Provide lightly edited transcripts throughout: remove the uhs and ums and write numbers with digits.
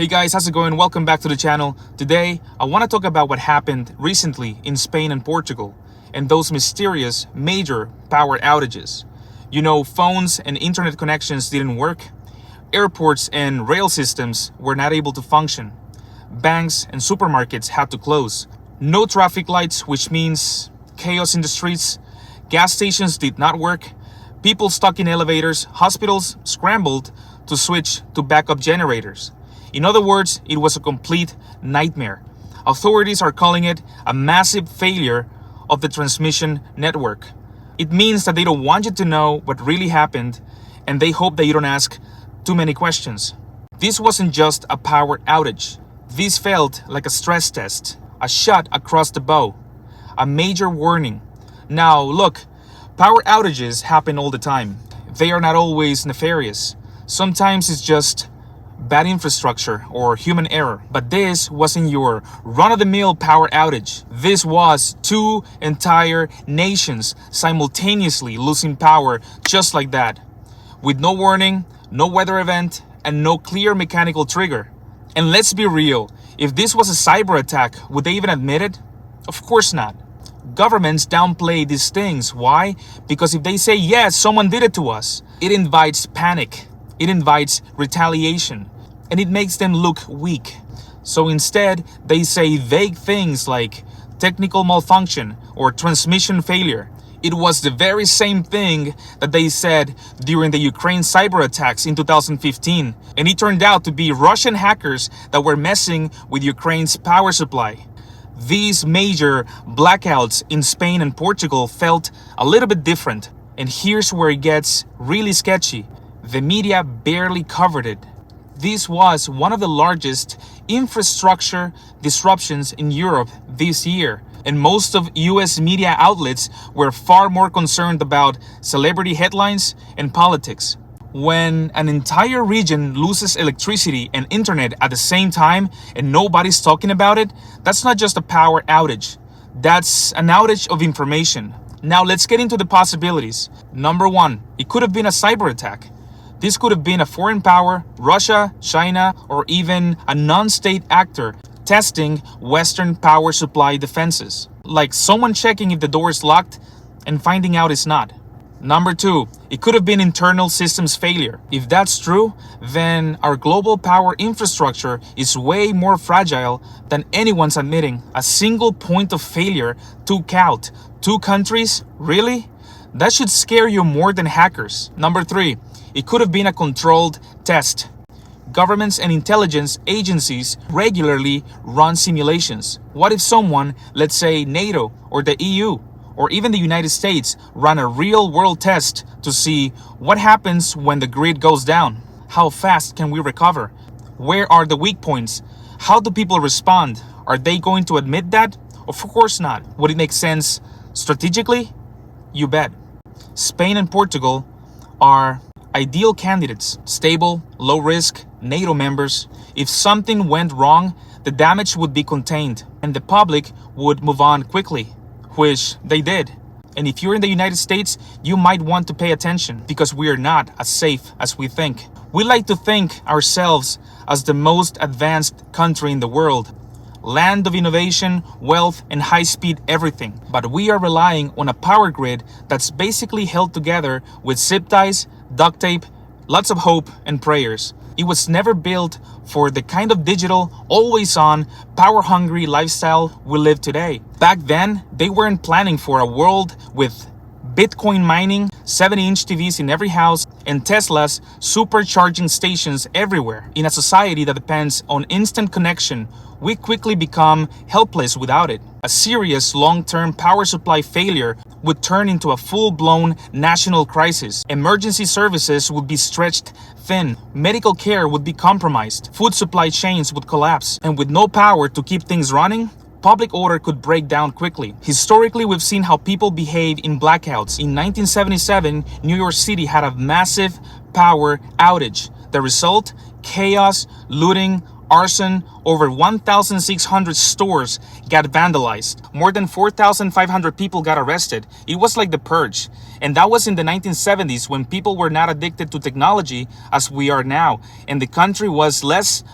Hey guys, how's it going? Welcome back to the channel. Today, I want to talk about what happened recently in Spain and Portugal and those mysterious major power outages. You know, phones and internet connections didn't work. Airports and rail systems were not able to function. Banks and supermarkets had to close. No traffic lights, which means chaos in the streets. Gas stations did not work. People stuck in elevators. Hospitals scrambled to switch to backup generators. In other words, it was a complete nightmare. Authorities are calling it a massive failure of the transmission network. It means that they don't want you to know what really happened, and they hope that you don't ask too many questions. This wasn't just a power outage. This felt like a stress test, a shot across the bow, a major warning. Now, look, power outages happen all the time. They are not always nefarious. Sometimes it's just bad infrastructure or human error. But this wasn't your run-of-the-mill power outage. This was two entire nations simultaneously losing power just like that, with no warning, no weather event, and no clear mechanical trigger. And let's be real, if this was a cyber attack, would they even admit it? Of course not. Governments downplay these things. Why? Because if they say, yes, someone did it to us, it invites panic. It invites retaliation, and it makes them look weak. So instead, they say vague things like technical malfunction or transmission failure. It was the very same thing that they said during the Ukraine cyber attacks in 2015, and it turned out to be Russian hackers that were messing with Ukraine's power supply. These major blackouts in Spain and Portugal felt a little bit different, and here's where it gets really sketchy. The media barely covered it. This was one of the largest infrastructure disruptions in Europe this year, and most of US media outlets were far more concerned about celebrity headlines and politics. When an entire region loses electricity and internet at the same time and nobody's talking about it, that's not just a power outage. That's an outage of information. Now let's get into the possibilities. Number one, it could have been a cyber attack. This could have been a foreign power, Russia, China, or even a non-state actor testing Western power supply defenses. Like someone checking if the door is locked and finding out it's not. Number two, it could have been internal systems failure. If that's true, then our global power infrastructure is way more fragile than anyone's admitting. A single point of failure took out 2 countries? Really? That should scare you more than hackers. Number three, it could have been a controlled test. Governments and intelligence agencies regularly run simulations. What if someone, let's say NATO or the EU or even the United States, run a real-world test to see what happens when the grid goes down? How fast can we recover? Where are the weak points? How do people respond? Are they going to admit that? Of course not. Would it make sense strategically? You bet. Spain and Portugal are ideal candidates, stable, low risk, NATO members. If something went wrong, the damage would be contained and the public would move on quickly, which they did. And if you're in the United States, you might want to pay attention because we are not as safe as we think. We like to think ourselves as the most advanced country in the world, land of innovation, wealth, and high-speed everything. But we are relying on a power grid that's basically held together with zip ties, duct tape, lots of hope, and prayers. It was never built for the kind of digital, always-on, power-hungry lifestyle we live today. Back then, they weren't planning for a world with Bitcoin mining, 70-inch TVs in every house, and Tesla's supercharging stations everywhere. In a society that depends on instant connection, we quickly become helpless without it. A serious long-term power supply failure would turn into a full-blown national crisis. Emergency services would be stretched thin. Medical care would be compromised. Food supply chains would collapse. And with no power to keep things running, public order could break down quickly. Historically, we've seen how people behave in blackouts. In 1977, New York City had a massive power outage. The result? Chaos, looting, arson. Over 1,600 stores got vandalized. More than 4,500 people got arrested. It was like the purge. And that was in the 1970s when people were not addicted to technology as we are now. And the country was less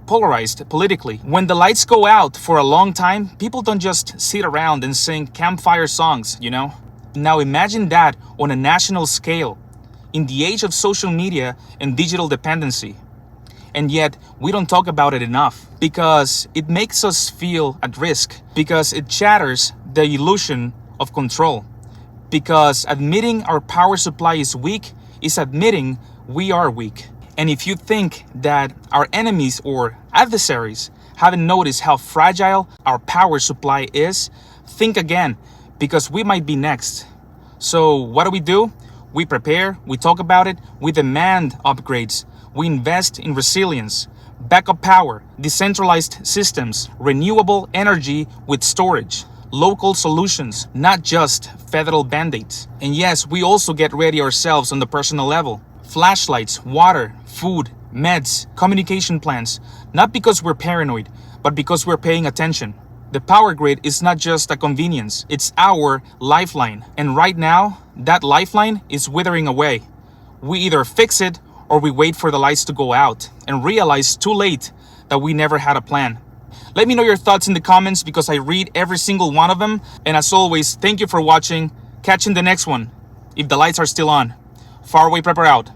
polarized politically. When the lights go out for a long time, people don't just sit around and sing campfire songs, you know? Now imagine that on a national scale, in the age of social media and digital dependency. And yet, we don't talk about it enough because it makes us feel at risk, because it shatters the illusion of control. Because admitting our power supply is weak is admitting we are weak. And if you think that our enemies or adversaries haven't noticed how fragile our power supply is, think again, because we might be next. So what do? We prepare, we talk about it, we demand upgrades, we invest in resilience, backup power, decentralized systems, renewable energy with storage, local solutions, not just federal band-aids. And yes, we also get ready ourselves on the personal level. Flashlights, water, food, meds, communication plans, not because we're paranoid, but because we're paying attention. The power grid is not just a convenience, it's our lifeline. And right now, that lifeline is withering away. We either fix it or we wait for the lights to go out and realize too late that we never had a plan. Let me know your thoughts in the comments because I read every single one of them. And as always, thank you for watching. Catch you in the next one, if the lights are still on. Faraway Prepper out.